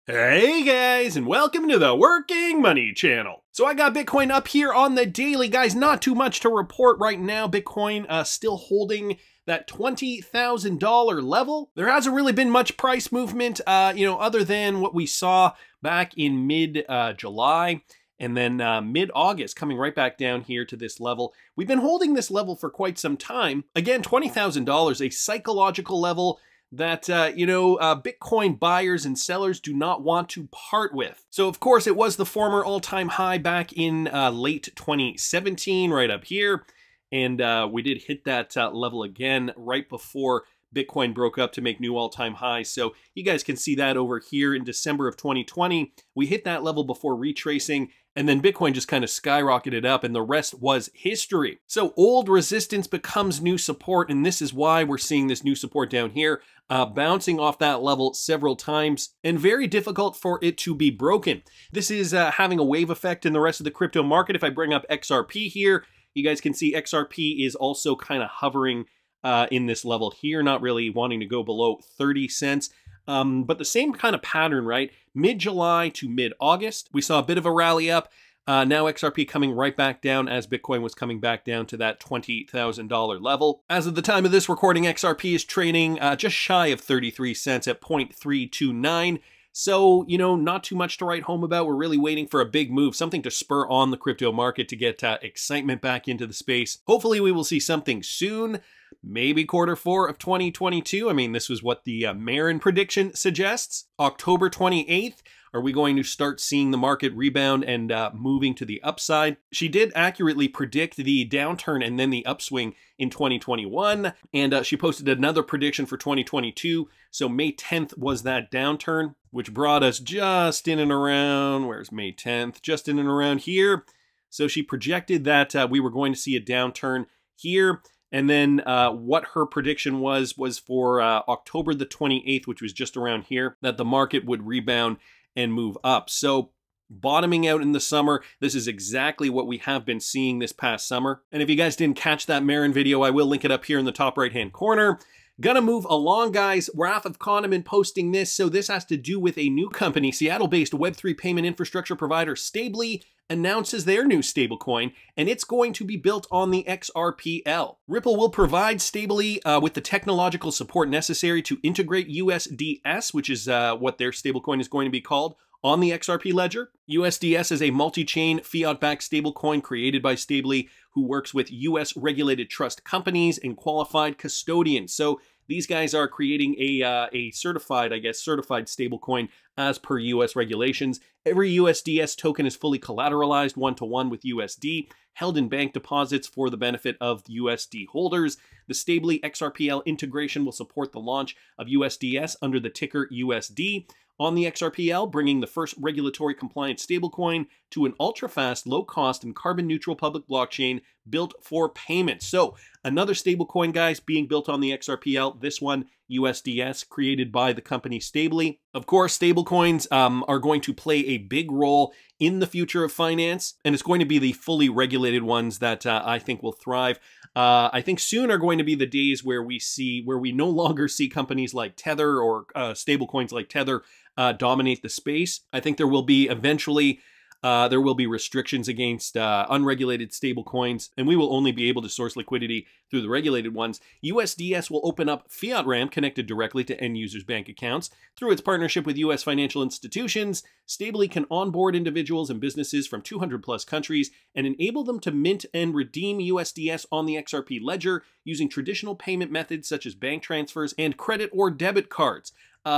Hey guys, and welcome to the Working Money channel. So I got Bitcoin up here on the daily, guys. Not too much to report right now. Bitcoin still holding that $20,000 level. There hasn't really been much price movement, other than what we saw back in mid-July. And then mid-August, coming right back down here to this level. We've been holding this level for quite some time. Again, $20,000, a psychological level that, Bitcoin buyers and sellers do not want to part with. So, of course, it was the former all-time high back in late 2017, right up here. And we did hit that level again right before Bitcoin broke up to make new all-time highs. So you guys can see that over here in December of 2020. We hit that level before retracing, and then Bitcoin just kind of skyrocketed up, and the rest was history. So old resistance becomes new support, and this is why we're seeing this new support down here, bouncing off that level several times, and very difficult for it to be broken. This is having a wave effect in the rest of the crypto market. If I bring up XRP here, you guys can see XRP is also kind of hovering in this level here, not really wanting to go below 30 cents. But the same kind of pattern, right? Mid-July to mid-August, we saw a bit of a rally up. Now XRP coming right back down as Bitcoin was coming back down to that $20,000 level. As of the time of this recording, XRP is trading just shy of 33 cents at 0.329. So, not too much to write home about. We're really waiting for a big move, something to spur on the crypto market to get excitement back into the space. Hopefully we will see something soon. Maybe Q4 of 2022. I mean, this was what the Marin prediction suggests. October 28th, are we going to start seeing the market rebound and moving to the upside? She did accurately predict the downturn and then the upswing in 2021. And she posted another prediction for 2022. So May 10th was that downturn, which brought us just in and around, where's May 10th? Just in and around here. So she projected that we were going to see a downturn here. And then what her prediction was for October the 28th, which was just around here, that the market would rebound and move up. So bottoming out in the summer, this is exactly what we have been seeing this past summer. And if you guys didn't catch that Marin video, I will link it up here in the top right-hand corner. Gonna move along, guys. Wrath of Kahneman posting this. So this has to do with a new company, Seattle-based Web3 payment infrastructure provider Stably announces their new stablecoin, and it's going to be built on the XRPL. Ripple will provide Stably with the technological support necessary to integrate USDS, which is what their stablecoin is going to be called, on the XRP ledger. USDS is a multi-chain fiat-backed stablecoin created by Stably, who works with US regulated trust companies and qualified custodians. So these guys are creating a certified stablecoin as per US regulations. Every USDS token is fully collateralized one-to-one with USD, held in bank deposits for the benefit of USD holders. The Stably XRPL integration will support the launch of USDS under the ticker USD on the XRPL, bringing the first regulatory compliant stablecoin to an ultra-fast, low-cost, and carbon-neutral public blockchain built for payments. So another stablecoin, guys, being built on the XRPL. This one, USDS, created by the company Stably. Of course, stablecoins are going to play a big role in the future of finance, and it's going to be the fully regulated ones that I think will thrive. I think soon are going to be the days where we no longer see companies like Tether or stablecoins like Tether dominate the space. I think there will be eventually restrictions against unregulated stablecoins, and we will only be able to source liquidity through the regulated ones. USDS will open up fiat RAM connected directly to end users' bank accounts. Through its partnership with US financial institutions, Stably can onboard individuals and businesses from 200 plus countries and enable them to mint and redeem USDS on the XRP ledger using traditional payment methods such as bank transfers and credit or debit cards.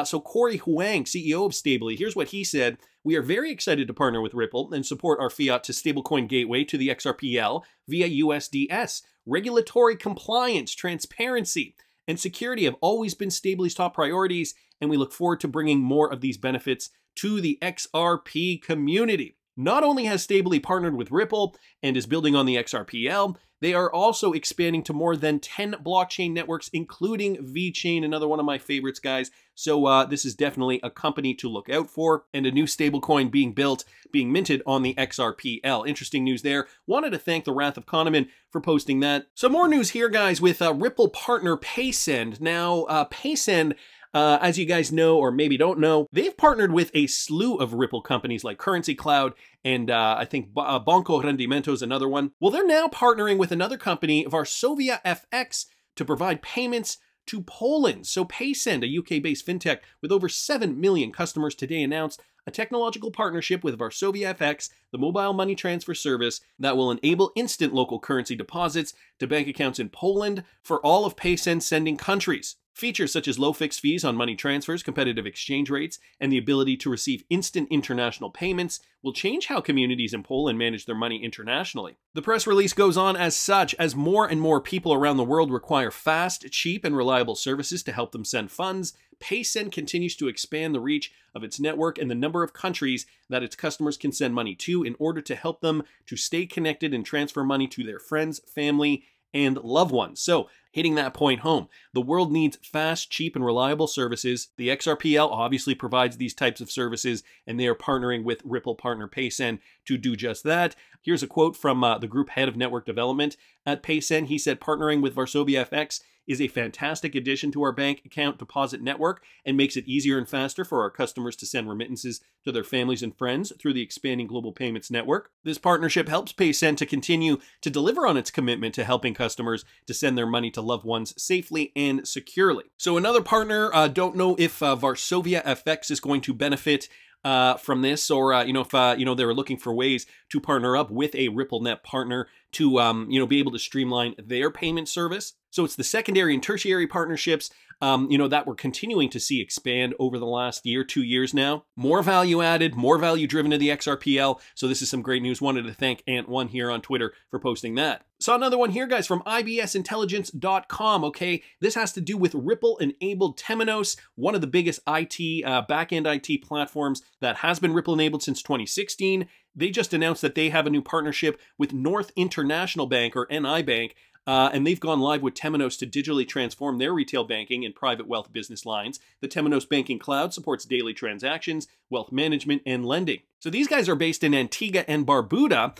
So Corey Huang, CEO of Stably, here's what he said. We are very excited to partner with Ripple and support our fiat to stablecoin gateway to the XRPL via USDS. Regulatory compliance, transparency, and security have always been Stably's top priorities, and we look forward to bringing more of these benefits to the XRP community. Not only has Stably partnered with Ripple and is building on the XRPL, they are also expanding to more than 10 blockchain networks, including VeChain, another one of my favorites, guys. So this is definitely a company to look out for, and a new stablecoin being minted on the XRPL. Interesting news there. Wanted to thank the Wrath of Kahneman for posting that. Some more news here, guys, with Ripple partner Paysend. Now, Paysend As you guys know, or maybe don't know, they've partnered with a slew of Ripple companies like Currency Cloud, and I think Banco Rendimento is another one. Well, they're now partnering with another company, Varsovia FX, to provide payments to Poland. So Paysend, a UK-based fintech with over 7 million customers, today announced a technological partnership with Varsovia FX, the mobile money transfer service that will enable instant local currency deposits to bank accounts in Poland for all of Paysend's sending countries. Features such as low fixed fees on money transfers, competitive exchange rates, and the ability to receive instant international payments will change how communities in Poland manage their money internationally. The press release goes on as such, as more and more people around the world require fast, cheap, and reliable services to help them send funds, Paysend continues to expand the reach of its network and the number of countries that its customers can send money to in order to help them to stay connected and transfer money to their friends, family, and loved ones. So, hitting that point home, the world needs fast, cheap, and reliable services. The XRPL obviously provides these types of services, and they are partnering with Ripple partner Paysend to do just that. Here's a quote from the group head of network development at Paysend. He said, "Partnering with Varsovia FX is a fantastic addition to our bank account deposit network and makes it easier and faster for our customers to send remittances to their families and friends through the expanding global payments network. This partnership helps Paysend to continue to deliver on its commitment to helping customers to send their money to loved ones safely and securely." So another partner, don't know if Varsovia FX is going to benefit from this, or if they were looking for ways to partner up with a RippleNet partner to be able to streamline their payment service. So it's the secondary and tertiary partnerships that we're continuing to see expand over the last year, 2 years now. More value added, more value driven to the XRPL. So this is some great news. Wanted to thank Ant1 here on Twitter for posting that. Saw another one here, guys, from ibsintelligence.com, okay? This has to do with Ripple-enabled Temenos, one of the biggest back-end IT platforms that has been Ripple-enabled since 2016. They just announced that they have a new partnership with North International Bank, or NI Bank, and they've gone live with Temenos to digitally transform their retail banking and private wealth business lines. The Temenos Banking Cloud supports daily transactions, wealth management, and lending. So these guys are based in Antigua and Barbuda.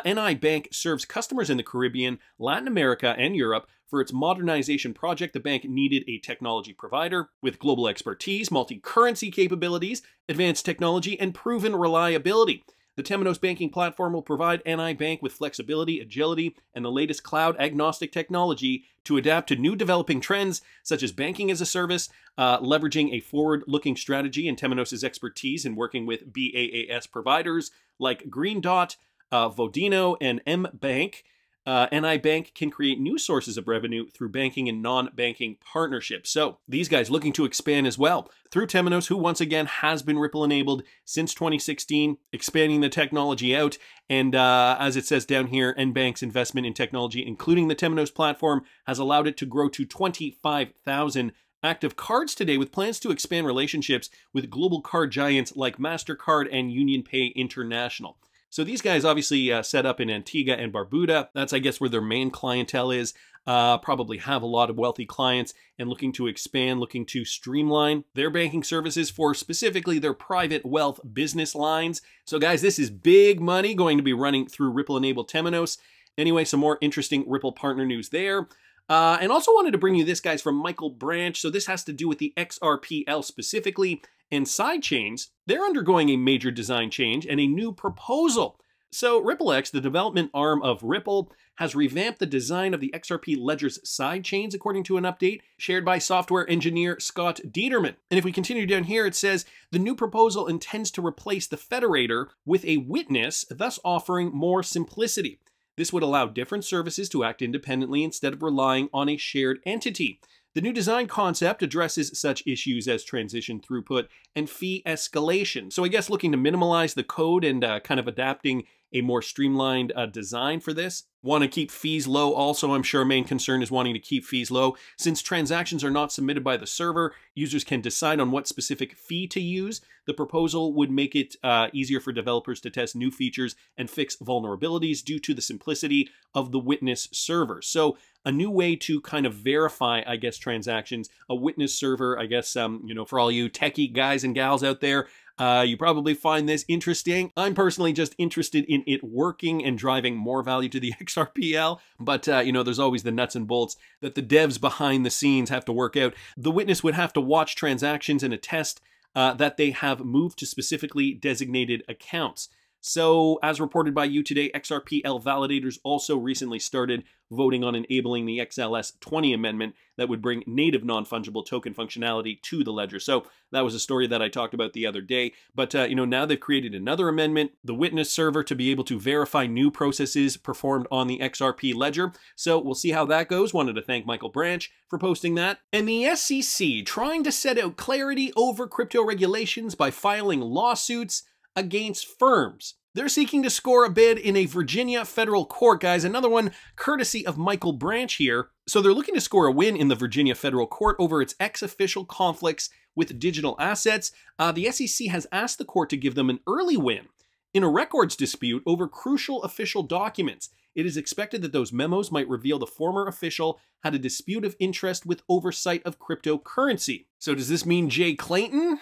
NI Bank serves customers in the Caribbean, Latin America, and Europe. For its modernization project, the bank needed a technology provider with global expertise, multi-currency capabilities, advanced technology, and proven reliability. The Temenos banking platform will provide NI Bank with flexibility, agility, and the latest cloud-agnostic technology to adapt to new developing trends, such as banking as a service, leveraging a forward-looking strategy and Temenos' expertise in working with BaaS providers like Green Dot, Vodeno, and M-Bank. NI Bank can create new sources of revenue through banking and non-banking partnerships. So these guys looking to expand as well through Temenos, who once again has been Ripple-enabled since 2016, expanding the technology out. And as it says down here, NBank's investment in technology, including the Temenos platform, has allowed it to grow to 25,000 active cards today, with plans to expand relationships with global card giants like MasterCard and UnionPay International. So these guys obviously set up in Antigua and Barbuda. That's, I guess, where their main clientele is. Probably have a lot of wealthy clients and looking to expand, looking to streamline their banking services for specifically their private wealth business lines. So guys, this is big money going to be running through Ripple-enabled Temenos. Anyway, some more interesting Ripple partner news there. And also wanted to bring you this, guys, from Michael Branch. So this has to do with the XRPL specifically. And sidechains, they're undergoing a major design change and a new proposal. So RippleX, the development arm of Ripple, has revamped the design of the XRP Ledger's sidechains, according to an update shared by software engineer Scott Dieterman. And if we continue down here, it says, the new proposal intends to replace the federator with a witness, thus offering more simplicity. This would allow different services to act independently instead of relying on a shared entity. The new design concept addresses such issues as transition throughput and fee escalation. So I guess looking to minimize the code and kind of adapting a more streamlined design for this. Want to keep fees low also. I'm sure a main concern is wanting to keep fees low. Since transactions are not submitted by the server, users can decide on what specific fee to use. The proposal would make it easier for developers to test new features and fix vulnerabilities due to the simplicity of the witness server. So a new way to kind of verify, I guess, transactions, a witness server, I guess, for all you techie guys and gals out there, You probably find this interesting. I'm personally just interested in it working and driving more value to the XRPL, but you know, there's always the nuts and bolts that the devs behind the scenes have to work out. The witness would have to watch transactions and attest that they have moved to specifically designated accounts. So, as reported by you today, XRPL validators also recently started voting on enabling the XLS 20 amendment that would bring native non-fungible token functionality to the ledger. So that was a story that I talked about the other day. But, you know, now they've created another amendment, the witness server, to be able to verify new processes performed on the XRP ledger. So we'll see how that goes. Wanted to thank Michael Branch for posting that. And the SEC trying to set out clarity over crypto regulations by filing lawsuits against firms. They're seeking to score a bid in a Virginia federal court, guys. Another one courtesy of Michael Branch here. So they're looking to score a win in the Virginia federal court over its ex-official conflicts with digital assets. The SEC has asked the court to give them an early win in a records dispute over crucial official documents. It is expected that those memos might reveal the former official had a dispute of interest with oversight of cryptocurrency. So does this mean Jay Clayton?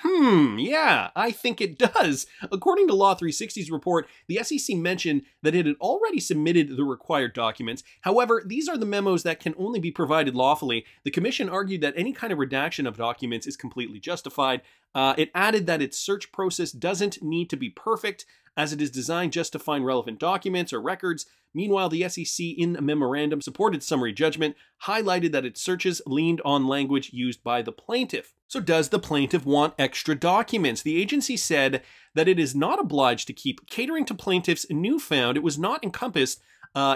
Yeah, I think it does. According to Law 360's report, the SEC mentioned that it had already submitted the required documents. However, these are the memos that can only be provided lawfully. The commission argued that any kind of redaction of documents is completely justified. It added that its search process doesn't need to be perfect, as it is designed just to find relevant documents or records. Meanwhile, the SEC in a memorandum supported summary judgment, highlighted that its searches leaned on language used by the plaintiff. So does the plaintiff want extra documents? The agency said that it is not obliged to keep catering to plaintiffs' newfound. It was not encompassed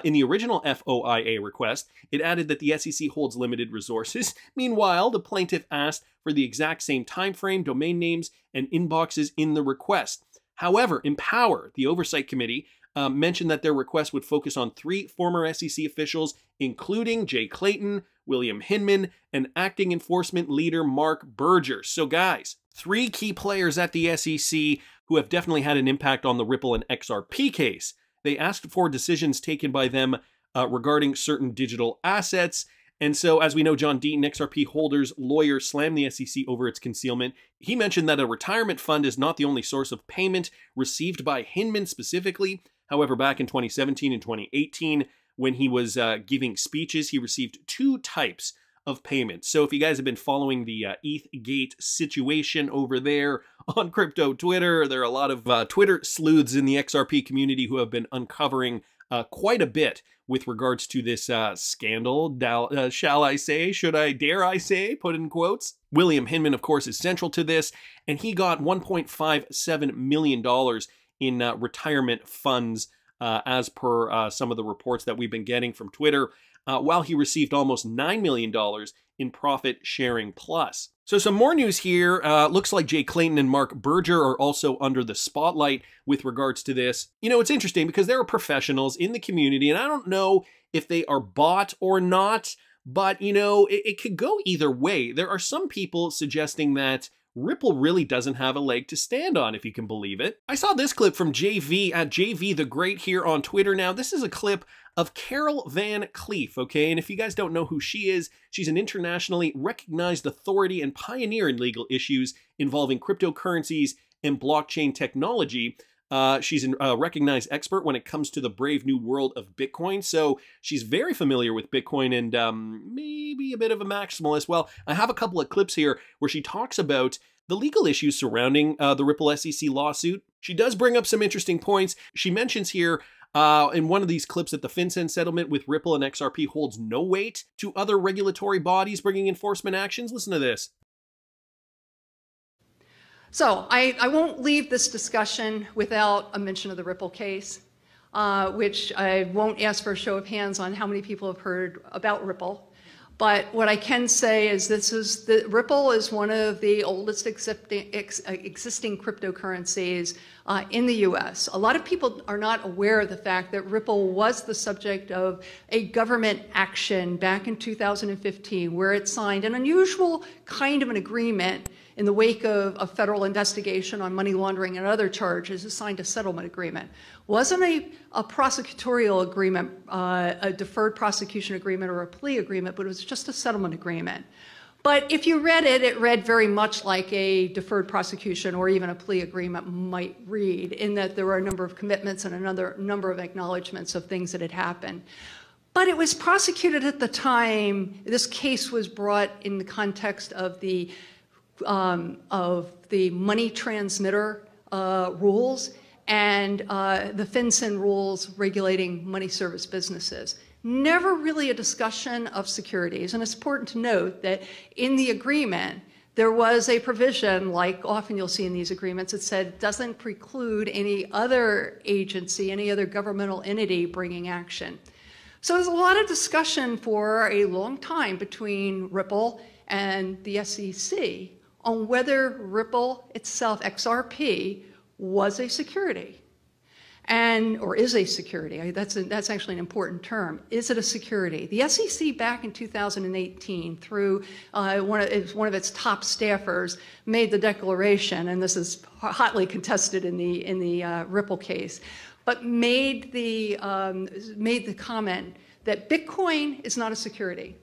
in the original FOIA request. It added that the SEC holds limited resources. Meanwhile, the plaintiff asked for the exact same time frame, domain names, and inboxes in the request. However, Empower, the oversight committee, mentioned that their request would focus on 3 former SEC officials, including Jay Clayton, William Hinman, and acting enforcement leader Mark Berger. So guys, 3 key players at the SEC who have definitely had an impact on the Ripple and XRP case. They asked for decisions taken by them regarding certain digital assets. And so, as we know, John Deaton, XRP holders' lawyer, slammed the SEC over its concealment. He mentioned that a retirement fund is not the only source of payment received by Hinman specifically. However, back in 2017 and 2018, when he was giving speeches, he received 2 types of payment. So if you guys have been following the ETHgate situation over there on crypto Twitter, there are a lot of Twitter sleuths in the XRP community who have been uncovering quite a bit with regards to this scandal, shall I say, dare I say, put in quotes. William Hinman, of course, is central to this, and he got $1.57 million in retirement funds, as per some of the reports that we've been getting from Twitter, while he received almost $9 million in profit sharing plus. So some more news here. Looks like Jay Clayton and Mark Berger are also under the spotlight with regards to this. You know, it's interesting because there are professionals in the community, and I don't know if they are bought or not, but, you know, it could go either way. There are some people suggesting that Ripple really doesn't have a leg to stand on, if you can believe it. I saw this clip from JV at JV the Great here on Twitter. Now, this is a clip of Carol Van Cleef, okay? And if you guys don't know who she is, she's an internationally recognized authority and pioneer in legal issues involving cryptocurrencies and blockchain technology. She's a recognized expert when it comes to the brave new world of Bitcoin. So she's very familiar with Bitcoin and maybe a bit of a maximalist. Well, I have a couple of clips here where she talks about the legal issues surrounding the Ripple SEC lawsuit. She does bring up some interesting points. She mentions here in one of these clips that the FinCEN settlement with Ripple and XRP holds no weight to other regulatory bodies bringing enforcement actions. Listen to this. So I won't leave this discussion without a mention of the Ripple case, which I won't ask for a show of hands on how many people have heard about Ripple. But what I can say is Ripple is one of the oldest existing cryptocurrencies in the US. A lot of people are not aware of the fact that Ripple was the subject of a government action back in 2015 where it signed an unusual kind of an agreement in the wake of a federal investigation on money laundering and other charges. It signed a settlement agreement. Wasn't a prosecutorial agreement, a deferred prosecution agreement or a plea agreement, but it was just a settlement agreement. But if you read it, it read very much like a deferred prosecution or even a plea agreement might read, in that there were a number of commitments and another number of acknowledgments of things that had happened. But it was prosecuted at the time. This case was brought in the context of the money transmitter rules and the FinCEN rules regulating money service businesses. Never really a discussion of securities. And it's important to note that in the agreement, there was a provision, like often you'll see in these agreements, that said doesn't preclude any other agency, any other governmental entity bringing action. So there's a lot of discussion for a long time between Ripple and the SEC on whether Ripple itself, XRP, was a security. Or is a security. That's actually an important term. Is it a security? The SEC back in 2018, through one of its top staffers, made the declaration, and this is hotly contested in the Ripple case, but made the comment that Bitcoin is not a security,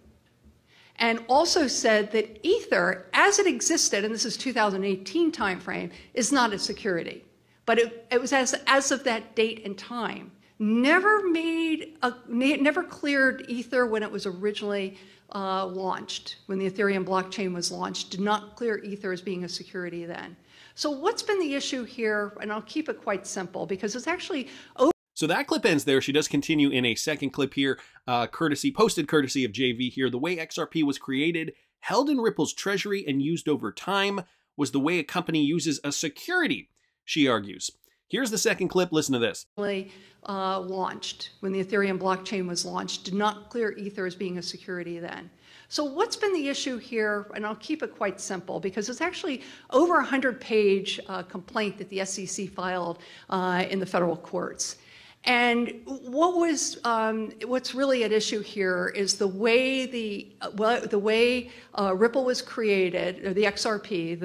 and also said that Ether, as it existed, and this is 2018 timeframe, is not a security. But it was as of that date and time. Never cleared Ether when it was originally launched, when the Ethereum blockchain was launched. Did not clear Ether as being a security then. So what's been the issue here? And I'll keep it quite simple because it's actually over. So that clip ends there. She does continue in a second clip here, posted courtesy of JV here. The way XRP was created, held in Ripple's treasury and used over time, was the way a company uses a security, she argues. Here's the second clip. Listen to this. Launched, when the Ethereum blockchain was launched, did not clear Ether as being a security then. So what's been the issue here? And I'll keep it quite simple because it's actually over 100-page complaint that the SEC filed in the federal courts. And what's really at issue here is the way Ripple was created, or the XRP,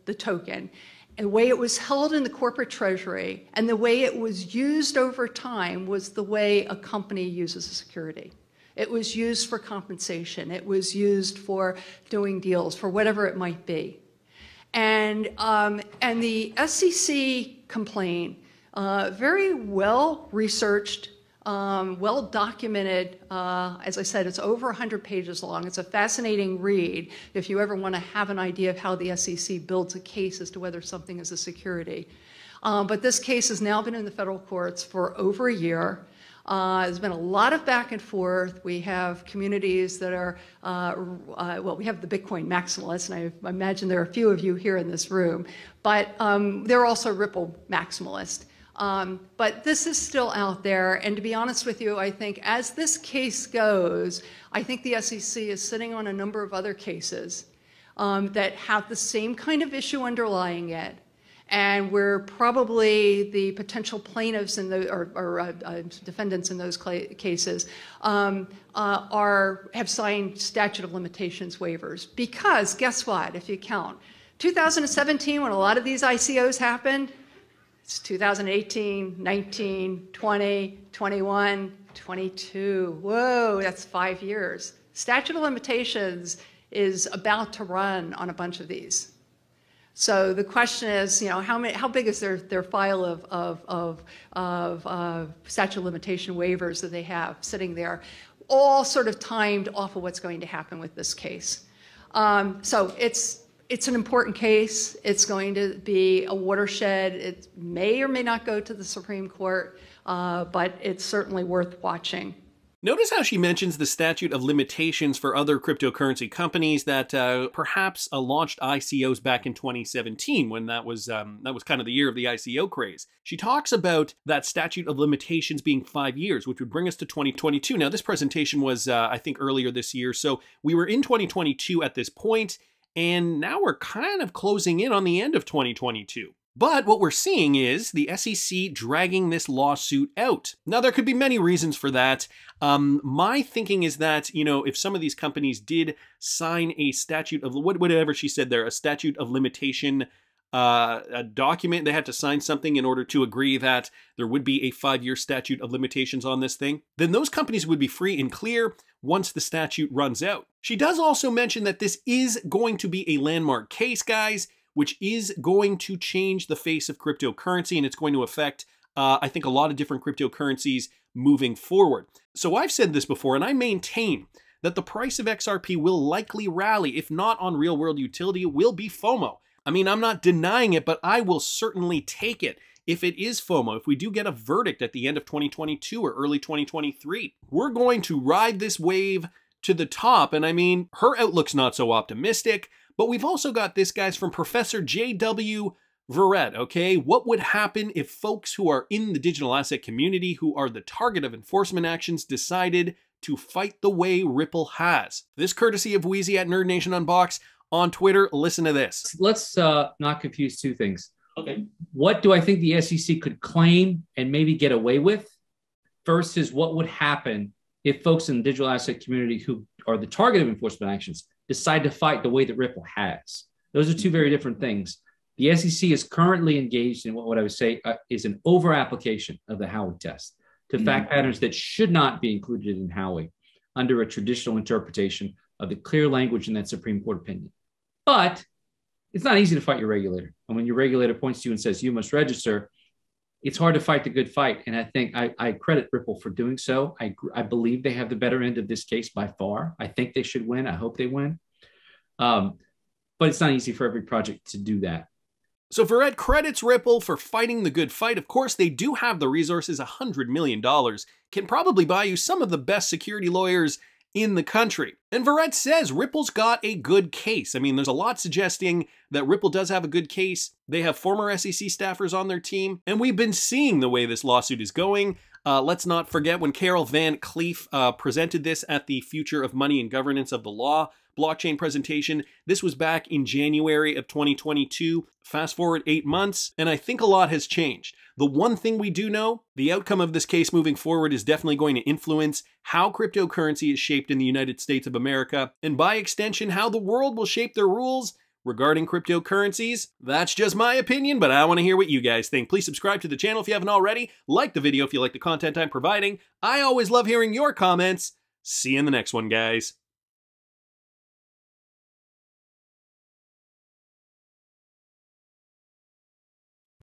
the token, and the way it was held in the corporate treasury, and the way it was used over time was the way a company uses a security. It was used for compensation. It was used for doing deals, for whatever it might be. And the SEC complaint, very well researched, well documented. As I said, it's over 100 pages long. It's a fascinating read if you ever want to have an idea of how the SEC builds a case as to whether something is a security. But this case has now been in the federal courts for over a year. There's been a lot of back and forth. We have communities that are, well, we have the Bitcoin maximalists, and I imagine there are a few of you here in this room, but there are also Ripple maximalists. But this is still out there, and to be honest with you, I think as this case goes, I think the SEC is sitting on a number of other cases that have the same kind of issue underlying it, and where probably the potential plaintiffs in the, or defendants in those cases have signed statute of limitations waivers. Because guess what? If you count 2017, when a lot of these ICOs happened, it's 2018, 19, 20, 21, 22. Whoa, that's 5 years. Statute of limitations is about to run on a bunch of these. So the question is, you know, how big is their file of statute of limitation waivers that they have sitting there, all sort of timed off of what's going to happen with this case. So it's an important case. It's going to be a watershed. It may or may not go to the Supreme Court, but it's certainly worth watching. Notice how she mentions the statute of limitations for other cryptocurrency companies that perhaps launched ICOs back in 2017, when that was kind of the year of the ICO craze. She talks about that statute of limitations being 5 years, which would bring us to 2022. Now, this presentation was, I think, earlier this year, so we were in 2022 at this point, and now we're kind of closing in on the end of 2022. But what we're seeing is the SEC dragging this lawsuit out. Now, there could be many reasons for that. My thinking is that, you know, if some of these companies did sign a statute of, whatever she said there, a statute of limitation a document, they had to sign something in order to agree that there would be a 5-year statute of limitations on this thing, then those companies would be free and clear once the statute runs out. She does also mention that this is going to be a landmark case, guys, which is going to change the face of cryptocurrency, and it's going to affect, I think, a lot of different cryptocurrencies moving forward. So I've said this before, and I maintain that the price of XRP will likely rally. If not on real-world utility, it will be FOMO. I mean, I'm not denying it, but I will certainly take it if it is FOMO, if we do get a verdict at the end of 2022 or early 2023. We're going to ride this wave to the top, and I mean, her outlook's not so optimistic, but we've also got this, guys, from Professor J.W. Verret, okay? What would happen if folks who are in the digital asset community, who are the target of enforcement actions, decided to fight the way Ripple has? This courtesy of Wheezy at Nerd Nation Unboxed on Twitter. Listen to this. Let's not confuse two things. Okay. What do I think the SEC could claim and maybe get away with versus what would happen if folks in the digital asset community who are the target of enforcement actions decide to fight the way that Ripple has? Those are two very different things. The SEC is currently engaged in what I would say is an over-application of the Howey test to fact patterns that should not be included in Howey under a traditional interpretation of the clear language in that Supreme Court opinion. But it's not easy to fight your regulator. And when your regulator points to you and says, you must register, it's hard to fight the good fight. And I think I credit Ripple for doing so. I believe they have the better end of this case by far. I think they should win. I hope they win. But it's not easy for every project to do that. So Verret credits Ripple for fighting the good fight. Of course, they do have the resources. $100 million can probably buy you some of the best security lawyers in the country. And Verret says Ripple's got a good case. I mean, there's a lot suggesting that Ripple does have a good case. They have former SEC staffers on their team, and we've been seeing the way this lawsuit is going. Let's not forget when Carol Van Cleef presented this at the Future of Money and Governance of the Law blockchain presentation. This was back in January of 2022. Fast forward 8 months, and I think a lot has changed. The one thing we do know, the outcome of this case moving forward is definitely going to influence how cryptocurrency is shaped in the United States of America, and by extension, how the world will shape their rules regarding cryptocurrencies. That's just my opinion, but I want to hear what you guys think. Please subscribe to the channel if you haven't already. Like the video if you like the content I'm providing. I always love hearing your comments. See you in the next one, guys.